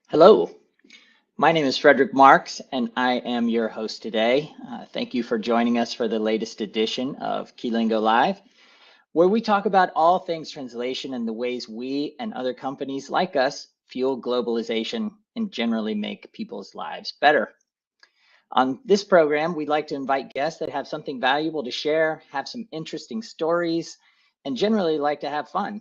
Hello, my name is Frederick Marx, and I am your host today. Thank you for joining us for the latest edition of Keylingo Live, where we talk about all things translation and the ways we and other companies like us fuel globalization and generally make people's lives better. On this program, we'd like to invite guests that have something valuable to share, have some interesting stories, and generally like to have fun.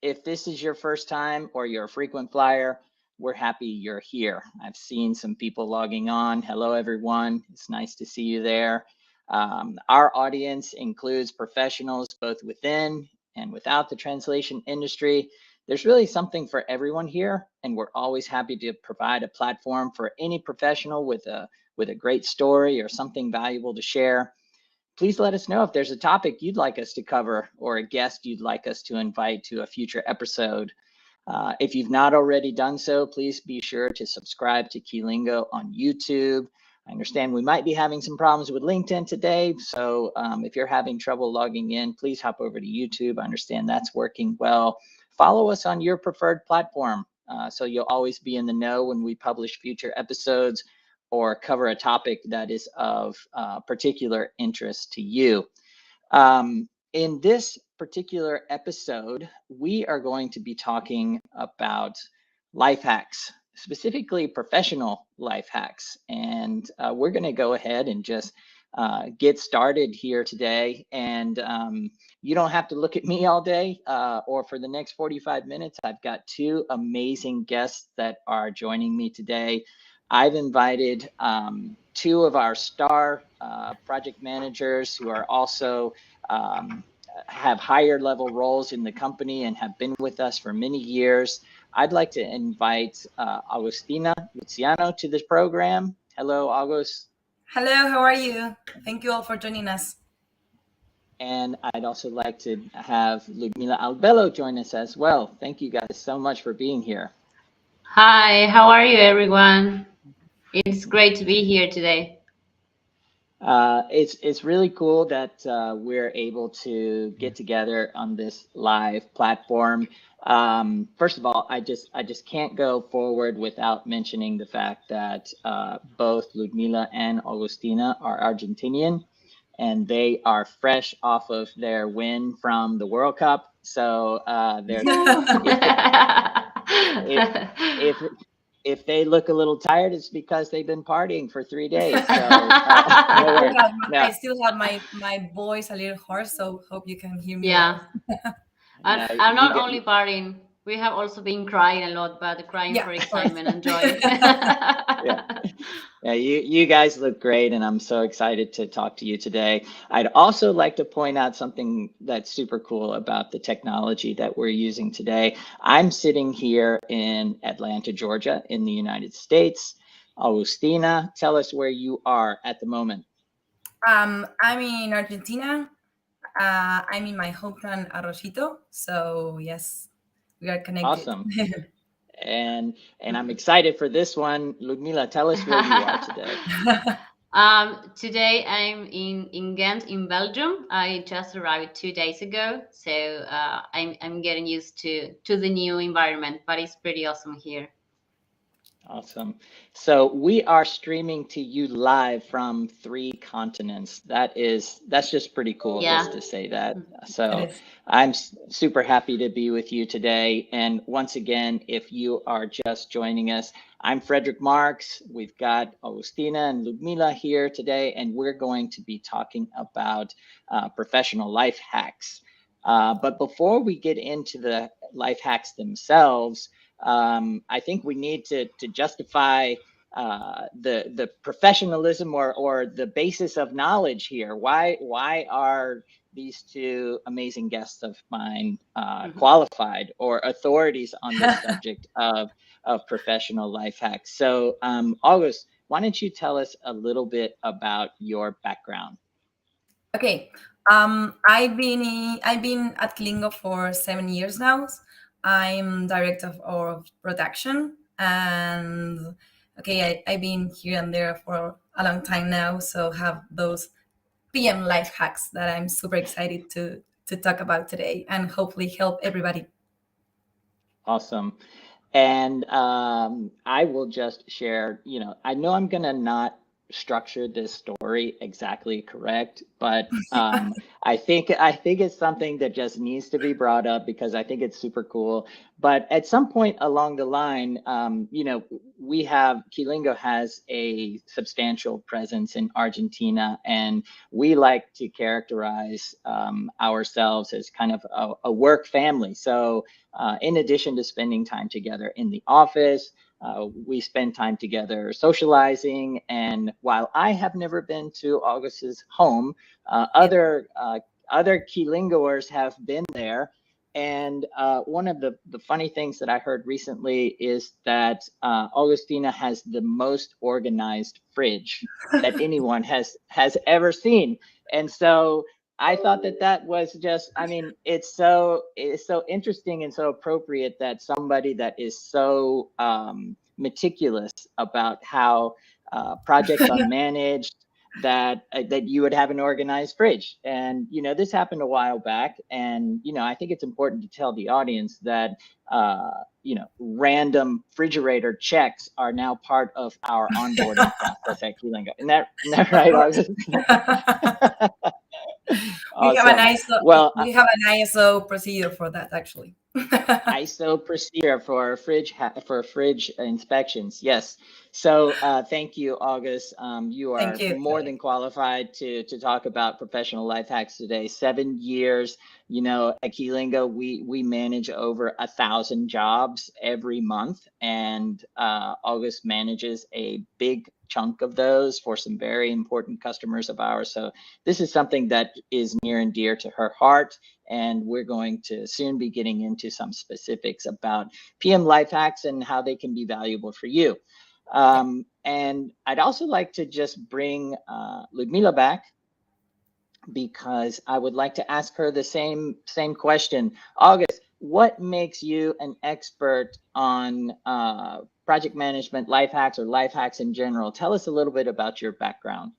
If this is your first time or you're a frequent flyer, we're happy you're here. I've seen some people logging on. Hello, everyone. It's nice to see you there. Our audience includes professionals both within and without the translation industry. There's really something for everyone here, and we're always happy to provide a platform for any professional with a great story or something valuable to share. Please let us know if there's a topic you'd like us to cover or a guest you'd like us to invite to a future episode. If you've not already done so, please be sure to subscribe to Keylingo on YouTube. I understand we might be having some problems with LinkedIn today, so if you're having trouble logging in, please hop over to YouTube. I understand that's working well. Follow us on your preferred platform so you'll always be in the know when we publish future episodes or cover a topic that is of particular interest to you. In this particular episode, we are going to be talking about life hacks, specifically professional life hacks. And we're going to go ahead and just get started here today. And you don't have to look at me all day or for the next 45 minutes. I've got two amazing guests that are joining me today. I've invited two of our star project managers who are also have higher level roles in the company and have been with us for many years. I'd like to invite Agustina, Luciano to this program. Hello, August. Hello, how are you? Thank you all for joining us. And I'd also like to have Ludmila Albelo join us as well. Thank you guys so much for being here. Hi, how are you, everyone? It's great to be here today. It's really cool that we're able to get together on this live platform. First of all, I just can't go forward without mentioning the fact that both Ludmila and Agustina are Argentinian, and they are fresh off of their win from the World Cup. So they're if they look a little tired, it's because they've been partying for 3 days. So I still have my voice a little hoarse, so hope you can hear me. Yeah. I'm not only partying. We have also been crying a lot, but crying for excitement and joy. Yeah, you guys look great, and I'm so excited to talk to you today. I'd also like to point out something that's super cool about the technology that we're using today. I'm sitting here in Atlanta, Georgia, in the United States. Agustina, tell us where you are at the moment. I'm in Argentina. I'm in my hometown, Arroyito. So yes, we are connected. Awesome. And I'm excited for this one. Ludmila, tell us where you are today. Today I'm in Ghent in Belgium. I just arrived 2 days ago, so I'm getting used to the new environment, but it's pretty awesome here. Awesome. So we are streaming to you live from 3 continents. That's just pretty cool, just to say that. So I'm super happy to be with you today. And once again, if you are just joining us, I'm Frederick Marx. We've got Agustina and Ludmila here today, and we're going to be talking about professional life hacks. But before we get into the life hacks themselves, I think we need to justify the professionalism or the basis of knowledge here. Why are these two amazing guests of mine qualified or authorities on the subject of professional life hacks? So August, why don't you tell us a little bit about your background? Okay. I've been at Keylingo for 7 years now. I'm director of production, and I've been here and there for a long time now, so have those PM life hacks that I'm super excited to talk about today and hopefully help everybody. Awesome. And I will just share, I know I'm gonna not structure this story exactly correct, but I think it's something that just needs to be brought up because I think it's super cool. But at some point along the line, we have Quilingo has a substantial presence in Argentina, and we like to characterize ourselves as kind of a work family. So in addition to spending time together in the office, we spend time together socializing. And while I have never been to August's home, other Quilingoers have been there. And one of the funny things that I heard recently is that Augustina has the most organized fridge that anyone has ever seen. And so I thought that that was just, I mean, it's so interesting and so appropriate that somebody that is so meticulous about how projects are managed, that you would have an organized fridge. And this happened a while back, and I think it's important to tell the audience that random refrigerator checks are now part of our onboarding process at Quilingo. Isn't that right, August? We have an Awesome. ISO. Well, We have an ISO procedure for that, actually. ISO procedure for fridge inspections. Yes. So thank you, August. You Thank are you. more than qualified to talk about professional life hacks today. 7 years, at Quilingo, we manage over 1,000 jobs every month, and August manages a big chunk of those for some very important customers of ours. So this is something that is near and dear to her heart, and we're going to soon be getting into some specifics about PM life hacks and how they can be valuable for you. And I'd also like to just bring Ludmila back, because I would like to ask her the same question. August, what makes you an expert on project management, life hacks, or life hacks in general? Tell us a little bit about your background.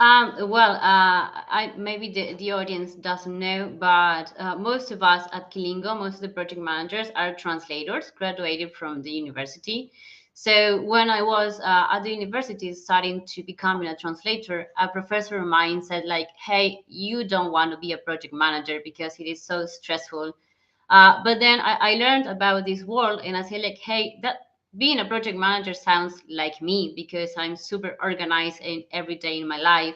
I maybe the audience doesn't know, but most of us at Quilingo, most of the project managers are translators, graduated from the university. So when I was at the university studying to becoming a translator, a professor of mine said, like, hey, you don't want to be a project manager because it is so stressful. But then I learned about this world, and I said, like, hey, that being a project manager sounds like me because I'm super organized in every day in my life.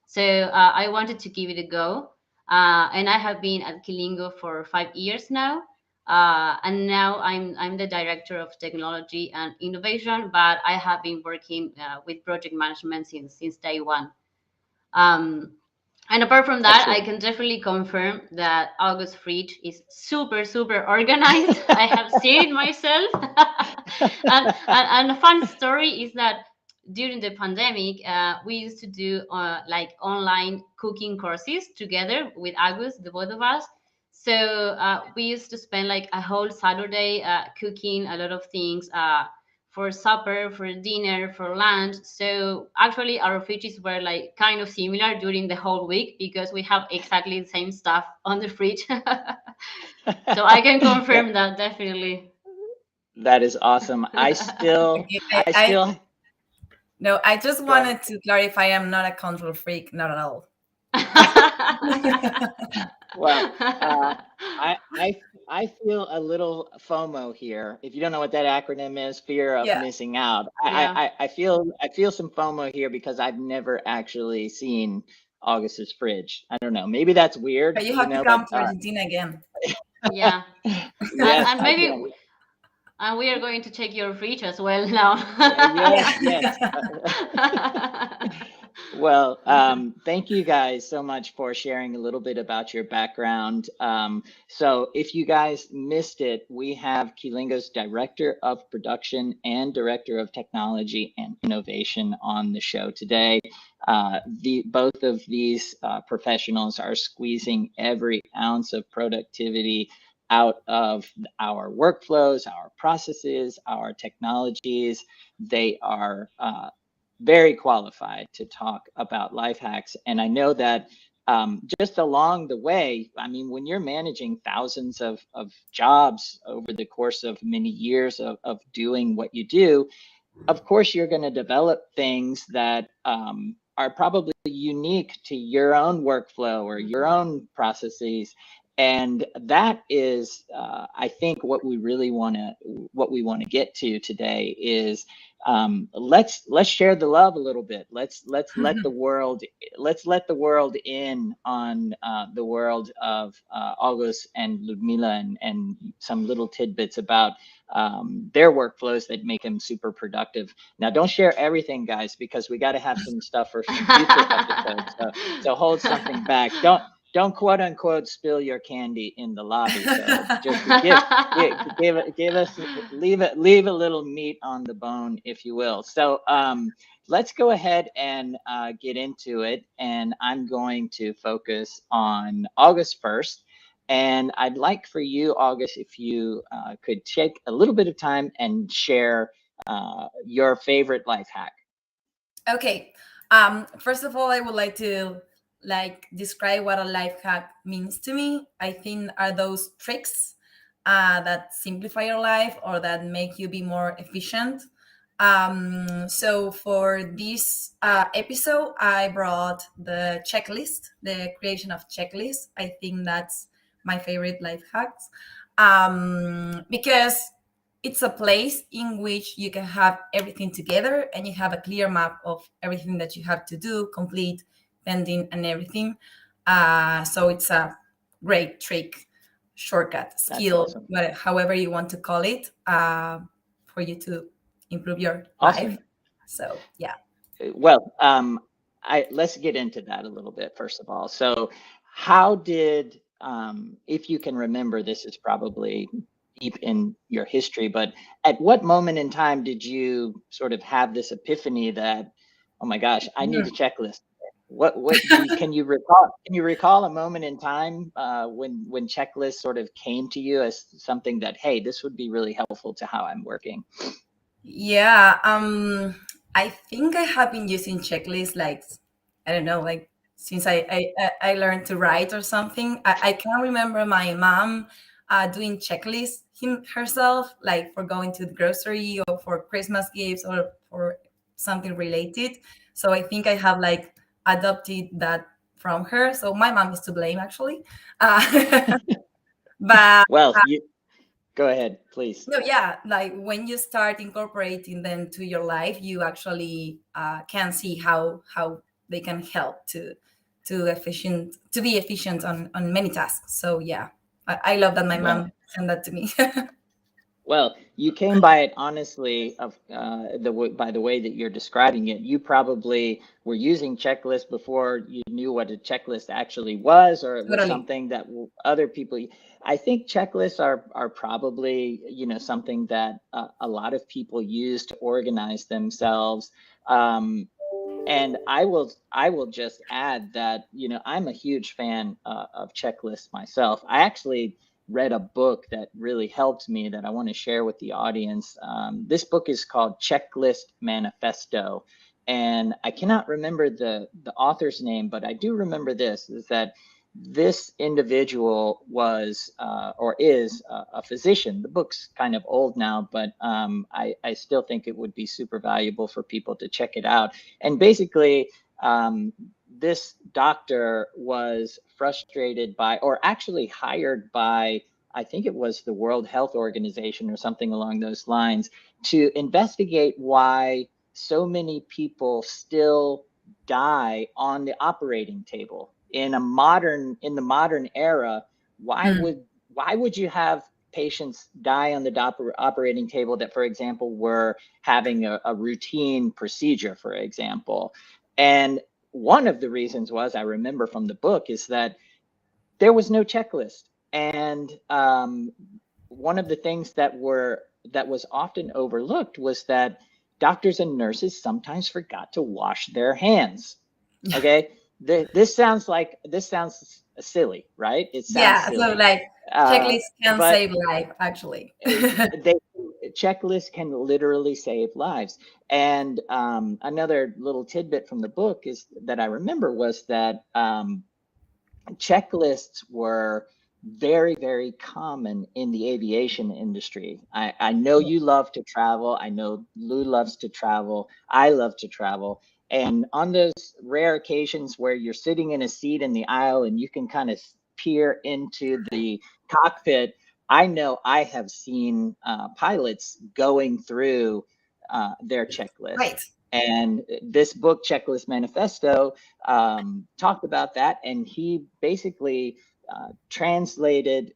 So I wanted to give it a go. And I have been at Quilingo for 5 years now. And now I'm the director of technology and innovation, but I have been working with project management since day one. Um, and apart from that, I Excellent. can definitely confirm that August fridge is super, super organized. I have seen it myself. And a fun story is that during the pandemic, we used to do like online cooking courses together with August, the both of us. So we used to spend like a whole Saturday cooking a lot of things. For supper, for dinner, for lunch. So actually our fridges were like kind of similar during the whole week because we have exactly the same stuff on the fridge. So I can confirm that definitely. That is awesome. I still, Okay, I still, no, I just go ahead. wanted to clarify I'm not a control freak, not at all. Well, I, I, I feel a little FOMO here. If you don't know what that acronym is, fear of Yeah. missing out. Yeah. I feel some FOMO here because I've never actually seen August's fridge. I don't know. Maybe that's weird, But you have to but come to Argentina again. Yeah. yes, And I maybe can. and we are going to check your fridge as well now. Yes, Yeah. yes. Well, thank you guys so much for sharing a little bit about your background. So if you guys missed it, we have Quilingo's Director of Production and Director of Technology and Innovation on the show today. Both of these professionals are squeezing every ounce of productivity out of our workflows, our processes, our technologies. They are very qualified to talk about life hacks. And I know that just along the way, I mean, when you're managing thousands of jobs over the course of many years of doing what you do, of course, you're going to develop things that are probably unique to your own workflow or your own processes. And that is, I think, what we want to get to today is let's share the love a little bit. Let's let the world in on the world of August and Ludmila and some little tidbits about their workflows that make them super productive. Now, don't share everything, guys, because we got to have some stuff for some future episodes. So hold something back. Don't quote unquote spill your candy in the lobby. So just leave a little meat on the bone, if you will. So let's go ahead and get into it. And I'm going to focus on August 1st. And I'd like for you, August, if you could take a little bit of time and share your favorite life hack. Okay. First of all, I would like to describe what a life hack means to me. I think are those tricks that simplify your life or that make you be more efficient. So for this episode, I brought the checklist, the creation of checklists. I think that's my favorite life hacks because it's a place in which you can have everything together and you have a clear map of everything that you have to do, complete, pending, and everything. So it's a great trick, shortcut, skill, awesome. However you want to call it, for you to improve your Awesome. life. So yeah. Well, let's get into that a little bit, first of all. So how did, if you can remember, this is probably deep in your history, but at what moment in time did you sort of have this epiphany that, oh my gosh, I need a checklist? What can you recall a moment in time when checklists sort of came to you as something that, hey, this would be really helpful to how I'm working? Yeah, I think I have been using checklists I don't know, since I learned to write or something. I can remember my mom doing checklists herself, like for going to the grocery or for Christmas gifts or for something related. So I think I have adopted that from her. So my mom is to blame, actually. But well, go ahead, please. no, yeah, when you start incorporating them to your life, you actually can see how they can help to be efficient on many tasks. So yeah, I love that my mom sent that to me. Well, you came by it honestly by the way that you're describing it. You probably were using checklists before you knew what a checklist actually was, or it was something that other people. I think checklists are probably something that a lot of people use to organize themselves. And I will just add that I'm a huge fan of checklists myself. I actually read a book that really helped me that I want to share with the audience. This book is called Checklist Manifesto, and I cannot remember the author's name, but I do remember this, is that this individual was or is a physician. The book's kind of old now, but I still think it would be super valuable for people to check it out. And basically, this doctor was frustrated by, or actually hired by, I think it was the World Health Organization or something along those lines, to investigate why so many people still die on the operating table. In the modern era, why would you have patients die on the operating table that, for example, were having a routine procedure, for example? And one of the reasons was, I remember from the book, is that there was no checklist. And one of the things that was often overlooked was that doctors and nurses sometimes forgot to wash their hands. Okay. This sounds silly, right? It sounds silly. So checklists can save life, actually. Checklists can literally save lives. And another little tidbit from the book is that I remember was that checklists were very, very common in the aviation industry. I know you love to travel. I know Lou loves to travel. I love to travel. And on those rare occasions where you're sitting in a seat in the aisle and you can kind of peer into the cockpit, I know I have seen pilots going through their checklist. Right. And this book, Checklist Manifesto, talked about that, and he basically translated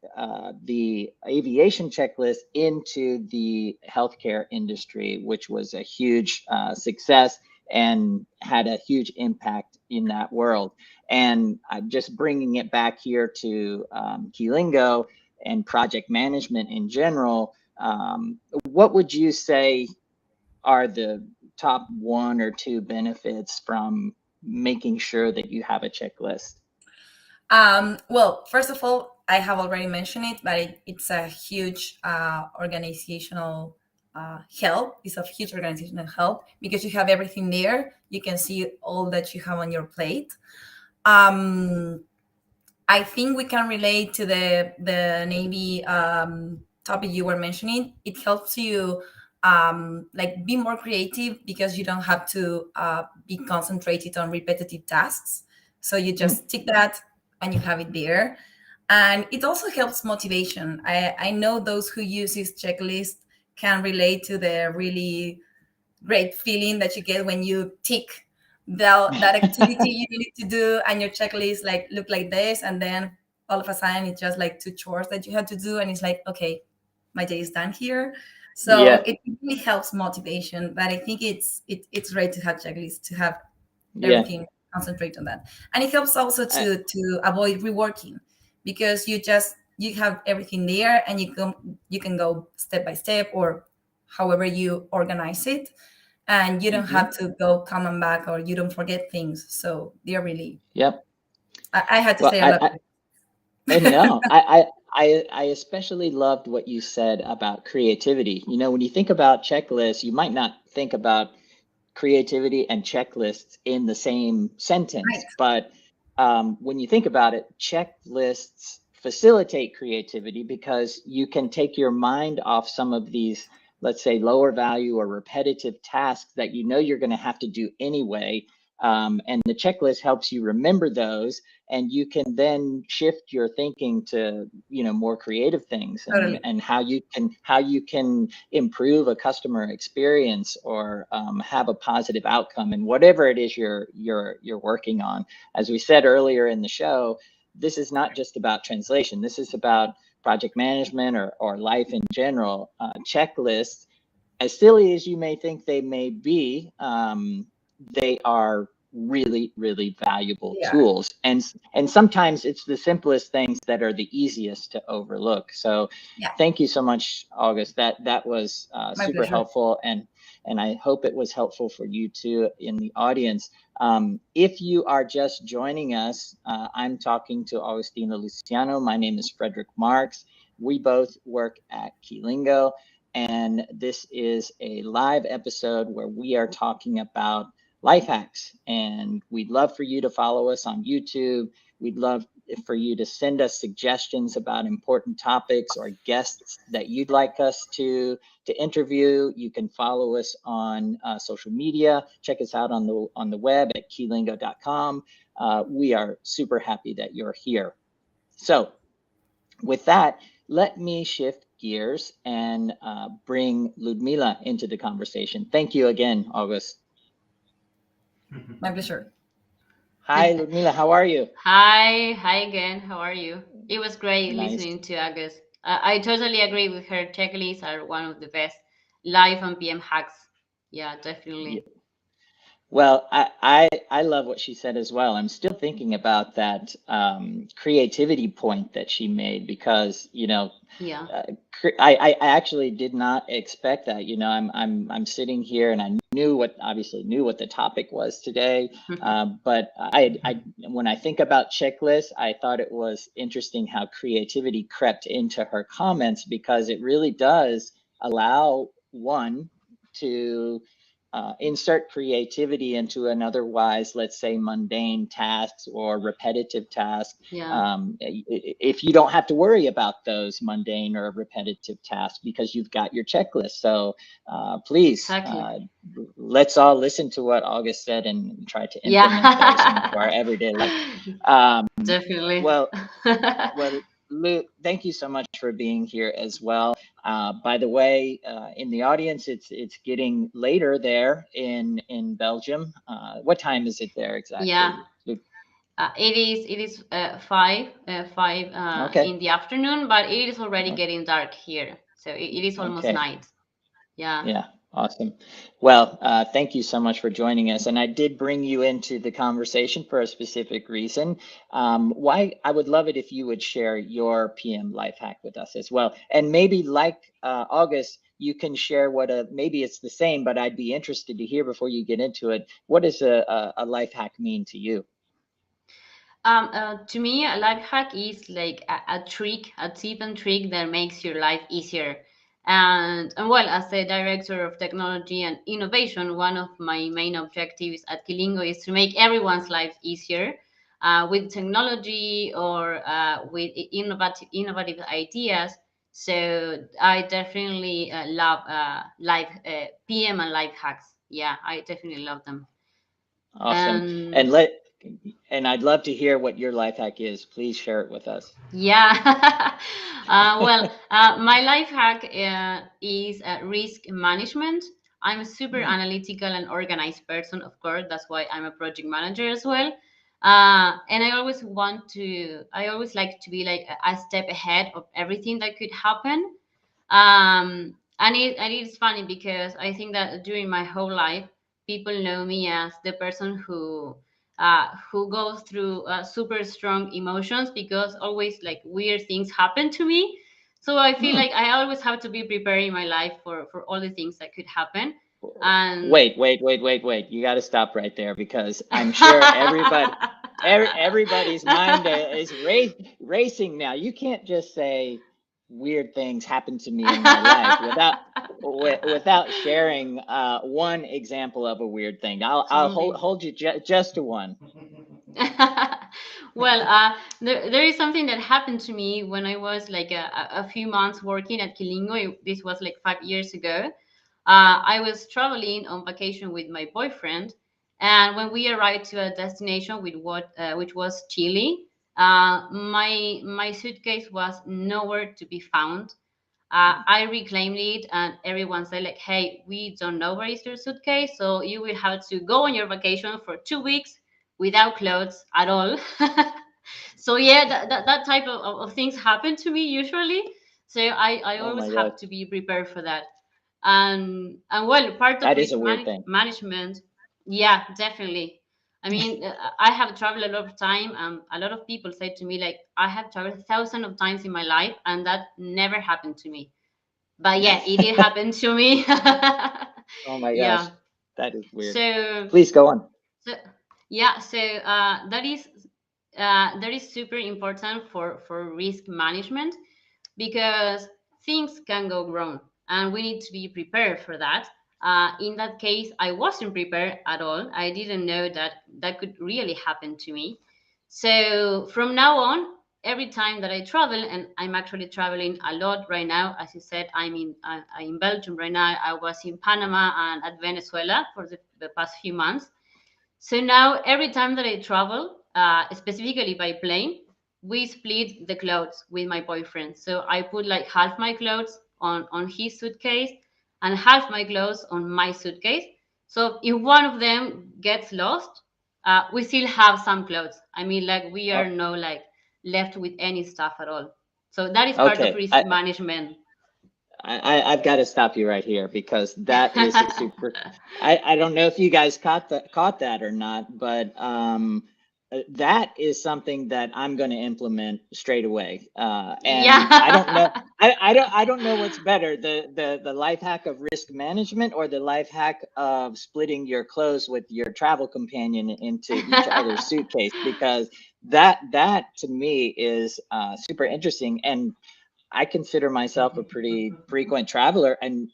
the aviation checklist into the healthcare industry, which was a huge success and had a huge impact in that world. And just bringing it back here to Keelingo and project management in general, what would you say are the top one or two benefits from making sure that you have a checklist? Well, first of all, I have already mentioned it, but it's a huge organizational help. It's a huge organizational help because you have everything there. You can see all that you have on your plate. Um, I think we can relate to the Navy topic you were mentioning. It helps you like be more creative because you don't have to be concentrated on repetitive tasks. So you just tick that and you have it there. And it also helps motivation. I know those who use this checklist can relate to the really great feeling that you get when you tick that activity you need to do and your checklist like look like this, and then all of a sudden it's just like two chores that you have to do and it's like, okay, my day is done here. So Yeah, it really helps motivation, but I think it's great to have checklists, to have yeah. everything, concentrate on that. And it helps also I, to avoid reworking because you have everything there and you can go step by step or however you organize it, and you don't have mhm. to go come and back or you don't forget things. So they're really, Yep. I had to Well, say a lot. no, I especially loved what you said about creativity. You know, when you think about checklists, you might not think about creativity and checklists in the same Right. sentence, but when you think about it, checklists facilitate creativity because you can take your mind off some of these, let's say, lower value or repetitive tasks that you know you're going to have to do anyway. And the checklist helps you remember those, and you can then shift your thinking to, you know, more creative things, Totally. and how you can improve a customer experience or have a positive outcome in whatever it is you're working on. As we said earlier in the show, this is not just about translation. This is about project management or life in general. Checklists, as silly as you may think they may be, they are really, really valuable Yeah. tools. And sometimes it's the simplest things that are the easiest to overlook. So Yeah. thank you so much, August. That was My super pleasure. helpful. And I hope it was helpful for you too in the audience. If you are just joining us, I'm talking to Agustina Luciano. My name is Frederick Marx. We both work at Keelingo, and this is a live episode where we are talking about life hacks. And we'd love for you to follow us on YouTube. We'd love for you to send us suggestions about important topics or guests that you'd like us to interview. You can follow us on social media. Check us out on the web at keelingo.com. We are super happy that you're here. So with that, let me shift gears and bring Ludmila into the conversation. Thank you again, August. My pleasure. Hi, Ludmila. How are you? Hi again. How are you? It was great Nice. listening to Agus. I totally agree with her. Checklists are one of the best live and PM hacks. Yeah, Yeah. definitely. Well, I love what she said as well. I'm still thinking about that creativity point that she made because, you know, Yeah. I actually did not expect that. You know, I'm sitting here and I obviously knew what the topic was today. But I when I think about checklists, I thought it was interesting how creativity crept into her comments because it really does allow one to insert creativity into an otherwise, let's say, mundane tasks or repetitive tasks. Yeah. If you don't have to worry about those mundane or repetitive tasks because you've got your checklist. So please, Exactly. let's all listen to what August said and try to implement those into our Yeah. everyday life. Um, Definitely. well, well, Lou, thank you so much for being here as well. By the way, in the audience, it's getting later there in Belgium. What time is it there Yeah. exactly, Lou? It is 5 Okay, in the afternoon, but it is already o- getting dark here, so it is almost okay. night. Yeah. Yeah, awesome. Well, thank you so much for joining us. And I did bring you into the conversation for a specific reason. Why I would love it if you would share your PM life hack with us as well. And maybe like August, you can share what maybe it's the same, but I'd be interested to hear before you get into it. What does a life hack mean to you? To me, a life hack is like a trick, a tip and trick that makes your life easier. And well, as a director of technology and innovation, one of my main objectives at Kilingo is to make everyone's life easier with technology or with innovative ideas. So I definitely love life PM and life hacks. Yeah, I definitely love them. Awesome. And And I'd love to hear what your life hack is. Please share it with us. yeah. My life hack is risk management. I'm a super Hmm. analytical and organized person, of course. That's why I'm a project manager as well. And I always like to be like a step ahead of everything that could happen. And it is funny because I think that during my whole life, people know me as the person who goes through super strong emotions because always like weird things happen to me. So I feel Hmm. like I always have to be preparing my life for all the things that could happen. And Wait. You got to stop right there because I'm sure everybody's mind is racing now. You can't just say weird things happen to me in my life without sharing one example of a weird thing. I'll totally. hold you just to one. Well, there is something that happened to me when I was like a few months working at Kilingo. This was like 5 years ago. I was traveling on vacation with my boyfriend, and when we arrived to a destination which was Chile, my suitcase was nowhere to be found. I reclaimed it, and everyone said like, "Hey, we don't know where is your suitcase, so you will have to go on your vacation for 2 weeks without clothes at all." So yeah, that type of things happen to me usually. So I Oh always my have God, to be prepared for that. And well, part of that is risk a weird thing. management, yeah, definitely. I mean, I have traveled a lot of time, and a lot of people say to me like, I have traveled thousands of times in my life, and that never happened to me. But yeah, it did happen to me. Oh my gosh, Yeah. that is weird. So Please go on. so yeah, so that is super important for risk management because things can go wrong and we need to be prepared for that. In that case, I wasn't prepared at all. I didn't know that that could really happen to me. So from now on, every time that I travel, and I'm actually traveling a lot right now, as you said, I'm in Belgium right now. I was in Panama and at Venezuela for the past few months. So now every time that I travel, specifically by plane, we split the clothes with my boyfriend. So I put like half my clothes on his suitcase and half my clothes on my suitcase. So if one of them gets lost, we still have some clothes. I mean, like we are Oh, no like left with any stuff at all. So that is part of okay. risk management. I've got to stop you right here because that is a super. I don't know if you guys caught that or not, but that is something that I'm going to implement straight away. And I don't know. Yeah. I don't know what's better, the life hack of risk management or the life hack of splitting your clothes with your travel companion into each other's suitcase, because that to me is super interesting. And I consider myself a pretty frequent traveler, and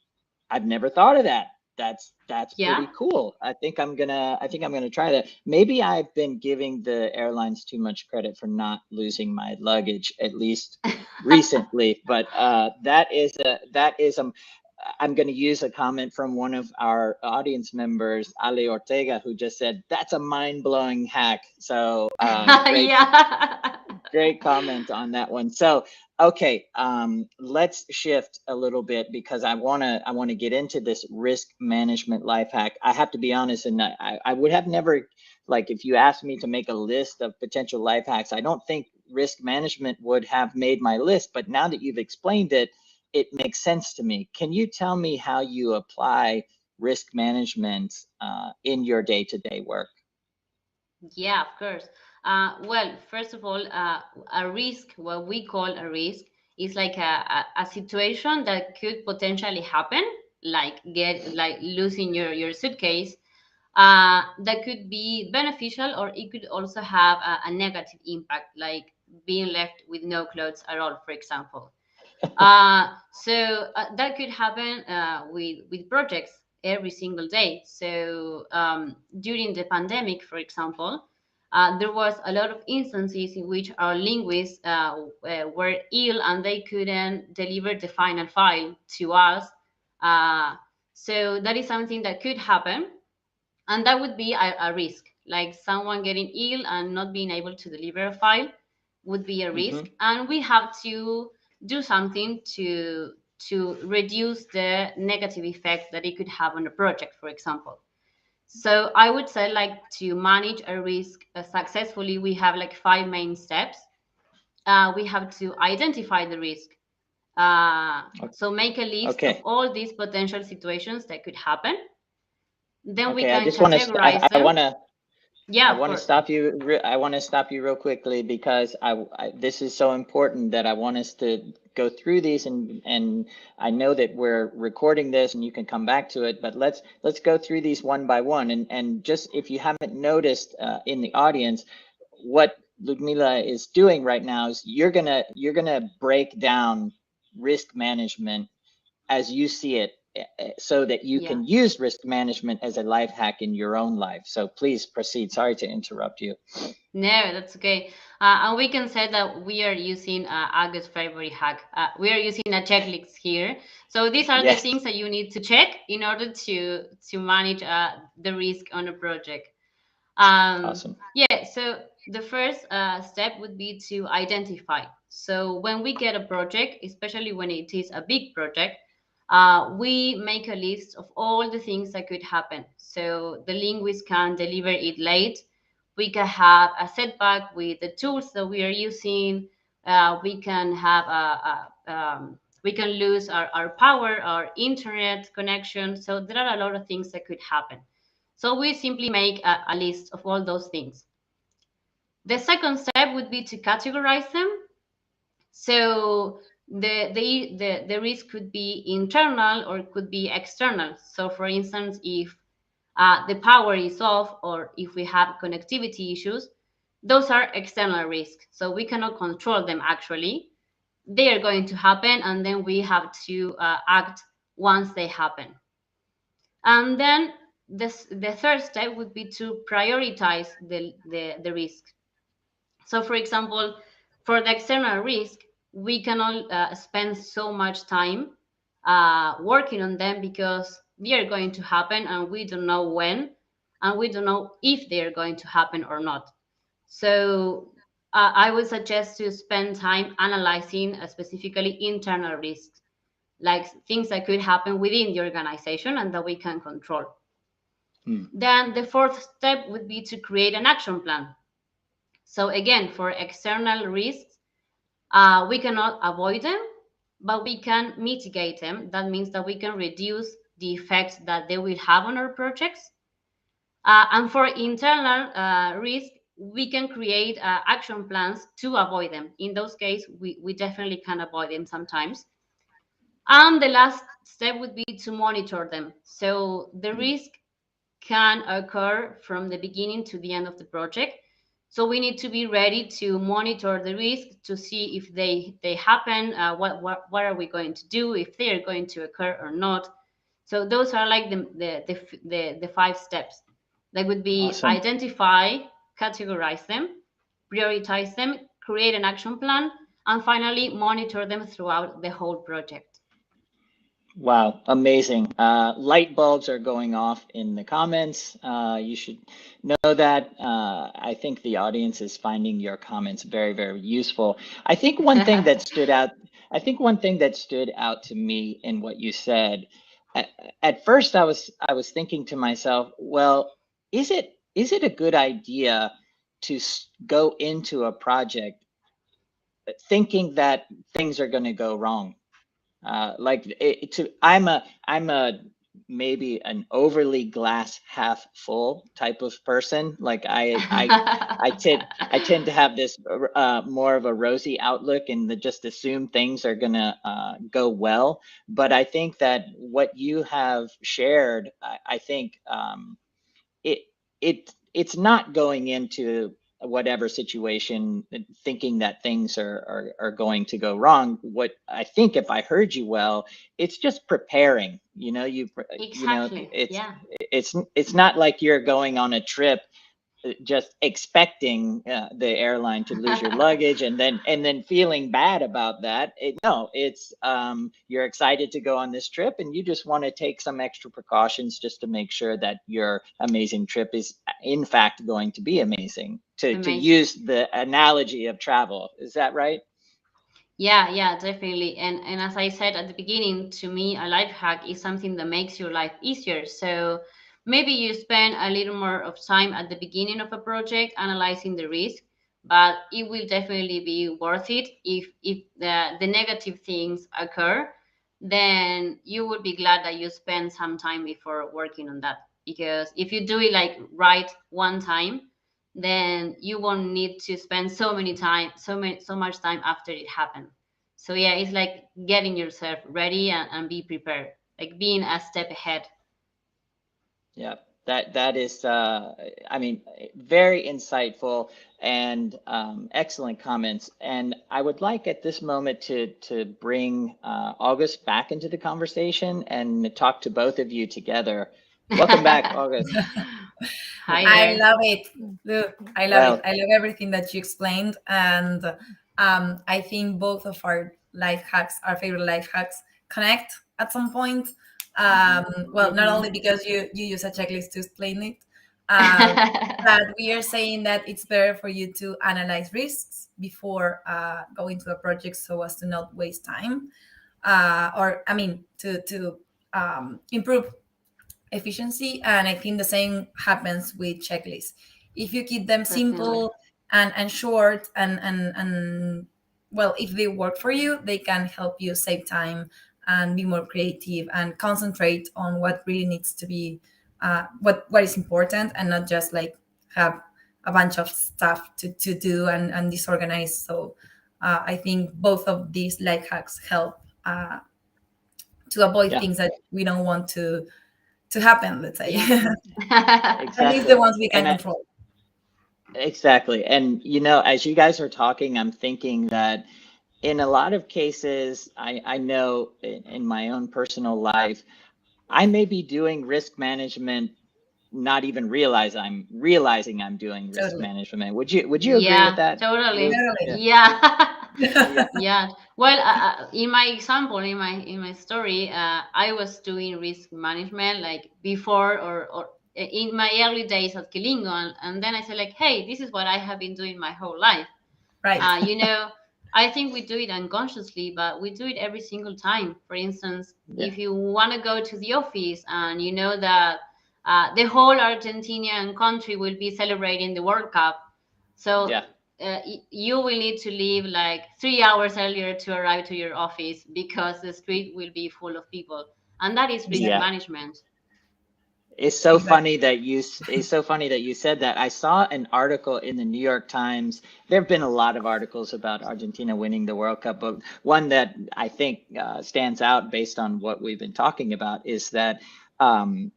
I've never thought of that. That's Yeah. pretty cool. I think I'm gonna try that. Maybe I've been giving the airlines too much credit for not losing my luggage, at least recently. But that is I'm going to use a comment from one of our audience members, Ale Ortega, who just said that's a mind-blowing hack. So Yeah. great comment on that one. So, okay, let's shift a little bit because I wanna get into this risk management life hack. I have to be honest, and I would have never, like, if you asked me to make a list of potential life hacks, I don't think risk management would have made my list. But now that you've explained it, it makes sense to me. Can you tell me how you apply risk management in your day-to-day work? Yeah, of course. Well, first of all, a risk, what we call a risk, is like a situation that could potentially happen, like losing your suitcase. That could be beneficial, or it could also have a negative impact, like being left with no clothes at all, for example. So that could happen with projects every single day. So during the pandemic, for example, there was a lot of instances in which our linguists were ill and they couldn't deliver the final file to us. Uh, so that is something that could happen, and that would be a risk, like someone getting ill and not being able to deliver a file would be a risk, Mm-hmm. and we have to do something to reduce the negative effect that it could have on a project, for example. So I would say, like, to manage a risk successfully, we have like five main steps. We have to identify the risk. So make a list of Okay. all these potential situations that could happen. Then we Okay, I can just want to. categorize I them. want to. Yeah, I of want to course. stop you. I want to stop you real quickly because this is so important that I want us to go through these, and I know that we're recording this and you can come back to it, but let's go through these one by one, and just if you haven't noticed in the audience, what Ludmila is doing right now is you're gonna break down risk management as you see it, so that you Yeah. can use risk management as a life hack in your own life. So please proceed. Sorry to interrupt you. No, that's okay. And we can say that we are using August favorite hack. We are using a checklist here. So these are the Yes. things that you need to check in order to manage the risk on a project. Awesome. Yeah, so the first step would be to identify. So when we get a project, especially when it is a big project, we make a list of all the things that could happen. So the linguist can deliver it late. We can have a setback with the tools that we are using. We can have we can lose our power, our internet connection. So there are a lot of things that could happen. So we simply make a list of all those things. The second step would be to categorize them. So the risk could be internal or it could be external. So for instance, if the power is off or if we have connectivity issues, those are external risks. So we cannot control them actually. They are going to happen, and then we have to act once they happen. And then the third step would be to prioritize the risk. So, for example, for the external risk, we cannot spend so much time working on them because they are going to happen and we don't know when, and we don't know if they are going to happen or not. So, I would suggest to spend time analyzing specifically internal risks, like things that could happen within the organization and that we can control. Hmm. Then the fourth step would be to create an action plan. So again, for external risks, we cannot avoid them, but we can mitigate them. That means that we can reduce the effects that they will have on our projects. And for internal risk, we can create action plans to avoid them. In those cases, we definitely can avoid them sometimes. And the last step would be to monitor them. So the Hmm. risk can occur from the beginning to the end of the project. So we need to be ready to monitor the risk to see if they happen, what are we going to do, if they are going to occur or not. So those are like the 5 steps. That would be Awesome. identify, categorize them, prioritize them, create an action plan, and finally monitor them throughout the whole project. Wow, amazing. Light bulbs are going off in the comments. You should know that. I think the audience is finding your comments very, very useful. I think one thing that stood out, to me in what you said, at first I was thinking to myself, well, is it a good idea to go into a project thinking that things are going to go wrong? I'm a maybe an overly glass half full type of person. Like I tend to have this more of a rosy outlook and just assume things are gonna go well. But I think that what you have shared, I think it it's not going into whatever situation thinking that things are going to go wrong. What I think, if I heard you well, it's just preparing. Exactly. It's Yeah. it's not like you're going on a trip just expecting the airline to lose your luggage and then feeling bad about that. No, it's you're excited to go on this trip and you just want to take some extra precautions just to make sure that your amazing trip is in fact going to be amazing. To Amazing. use the analogy of travel, is that right? Yeah, definitely. And as I said at the beginning, to me, a life hack is something that makes your life easier. So maybe you spend a little more of time at the beginning of a project analyzing the risk, but it will definitely be worth it if the negative things occur, then you would be glad that you spend some time before working on that. Because if you do it like right one time, then you won't need to spend so much time after it happened. So yeah, it's like getting yourself ready and be prepared, like being a step ahead. Yeah, that is, I mean, very insightful and excellent comments. And I would like at this moment to bring August back into the conversation and talk to both of you together. Welcome back, August. Hi I there. love it. Look, I love it. Well, I love everything that you explained. And I think both of our life hacks, our favorite life hacks, connect at some point. Well, not only because you use a checklist to explain it, uh, but we are saying that it's better for you to analyze risks before going to a project so as to not waste time. Or, I mean, to improve efficiency. And I think the same happens with checklists. If you keep them Definitely. simple and short and well, if they work for you, they can help you save time and be more creative and concentrate on what really needs to be what is important, and not just like have a bunch of stuff to do and disorganized. So I think both of these life hacks help to avoid yeah, things that we don't want to happen, let's say. Yeah. At least the exactly. ones we can And control. exactly. And as you guys are talking, I'm thinking that in a lot of cases, I know in my own personal life, I may be doing risk management, not even realizing I'm doing risk Totally. management. Would you agree with Yeah, that, totally. Lou? Totally. Yeah. Yeah. Yeah. Yeah. Well, in my example, in my story, I was doing risk management like before or in my early days at Kilingo, and then I said like, hey, this is what I have been doing my whole life. Right. You know, I think we do it unconsciously, but we do it every single time. For instance, Yeah. if you want to go to the office and you know that the whole Argentinian country will be celebrating the World Cup, so Yeah. you will need to leave like 3 hours earlier to arrive to your office because the street will be full of people, and that is risk Yeah. Exactly. management. It's so Exactly. funny that it's so funny that you said that. I saw an article in the New York Times. There have been a lot of articles about Argentina winning the World Cup, but one that I think stands out based on what we've been talking about is that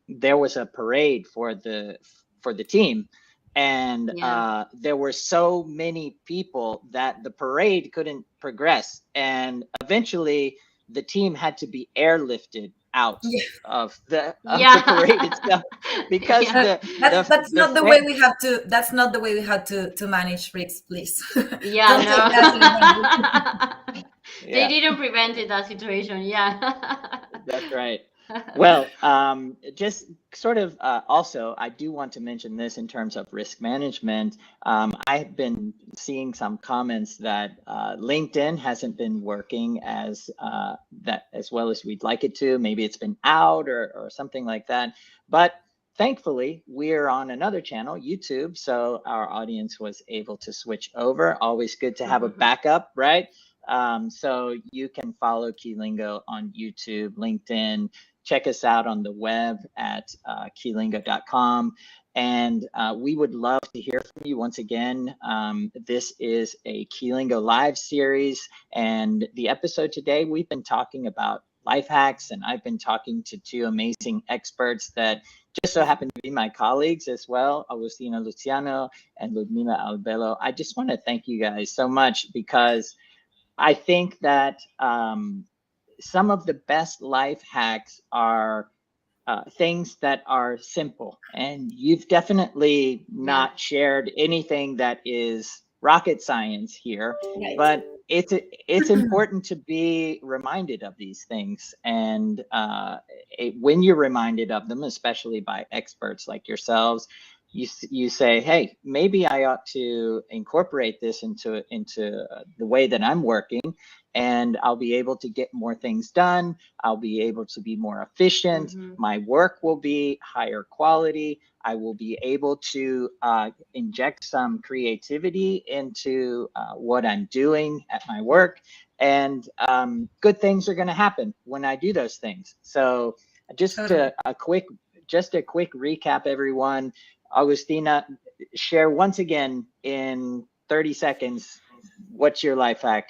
there was a parade for the team, and Yeah. there were so many people that the parade couldn't progress, and eventually the team had to be airlifted out Yeah. of the Yeah. parade itself, because Yeah. That's the not the way we have to. That's not the way we have to manage risks. Please, Yeah, don't take that to the bank. no. They yeah. didn't prevent that situation. Yeah. That's right. Well, just sort of also, I do want to mention this in terms of risk management. I've been seeing some comments that LinkedIn hasn't been working as well as we'd like it to. Maybe it's been out or something like that. But thankfully, we're on another channel, YouTube, so our audience was able to switch over. Always good to have a backup, right? So you can follow Keylingo on YouTube, LinkedIn. Check us out on the web at keylingo.com. And we would love to hear from you once again. This is a Keylingo Live series. And the episode today, we've been talking about life hacks, and I've been talking to two amazing experts that just so happen to be my colleagues as well, Agustina Luciano and Ludmila Albelo. I just want to thank you guys so much, because I think that some of the best life hacks are things that are simple, and you've definitely Yeah. not shared anything that is rocket science here, Right. but it's important to be reminded of these things, and when you're reminded of them, especially by experts like yourselves, you say, hey, maybe I ought to incorporate this into the way that I'm working, and I'll be able to get more things done. I'll be able to be more efficient. My work will be higher quality. I will be able to inject some creativity into what I'm doing at my work, and good things are going to happen when I do those things. So just Totally. a quick recap, everyone. Agustina, share once again in 30 seconds, what's your life hack?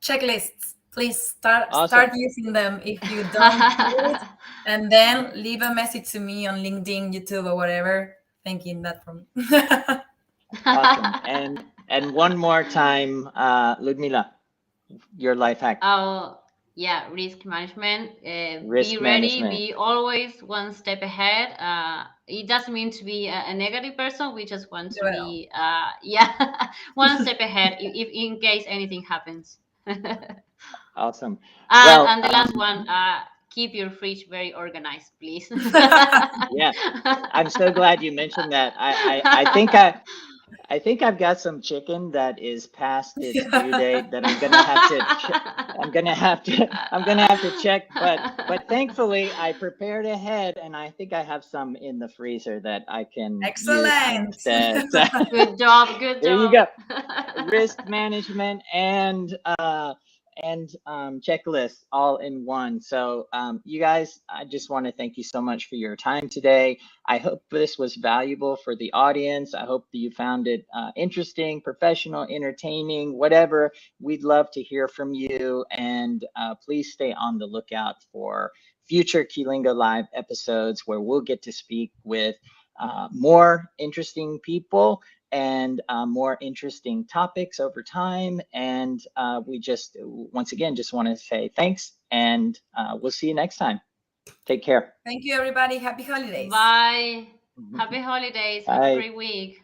Checklists. Please start Awesome. using them if you don't do it, and then leave a message to me on LinkedIn, YouTube, or whatever, thanking that for me. Awesome. And one more time, Ludmila, your life hack. Oh, yeah, risk management. Be Risk ready, management. be always one step ahead. It doesn't mean to be a negative person. We just want to Well, be, yeah, one step ahead if in case anything happens. Awesome. And Well, the last one, keep your fridge very organized, please. yeah, I'm so glad you mentioned that. I think I've got some chicken that is past its due date that I'm gonna have to check. But thankfully I prepared ahead, and I think I have some in the freezer that I can use excellent. instead. So Good job, good there you job. go. Risk management and checklists all in one. So you guys, I just want to thank you so much for your time today. I hope this was valuable for the audience. I hope that you found it interesting, professional, entertaining, whatever. We'd love to hear from you, and please stay on the lookout for future Keylingo Live episodes where we'll get to speak with more interesting people and more interesting topics over time. And we just, once again, just want to say thanks, and we'll see you next time. Take care. Thank you, everybody. Happy holidays. Bye. Happy holidays. Have a Bye. great week.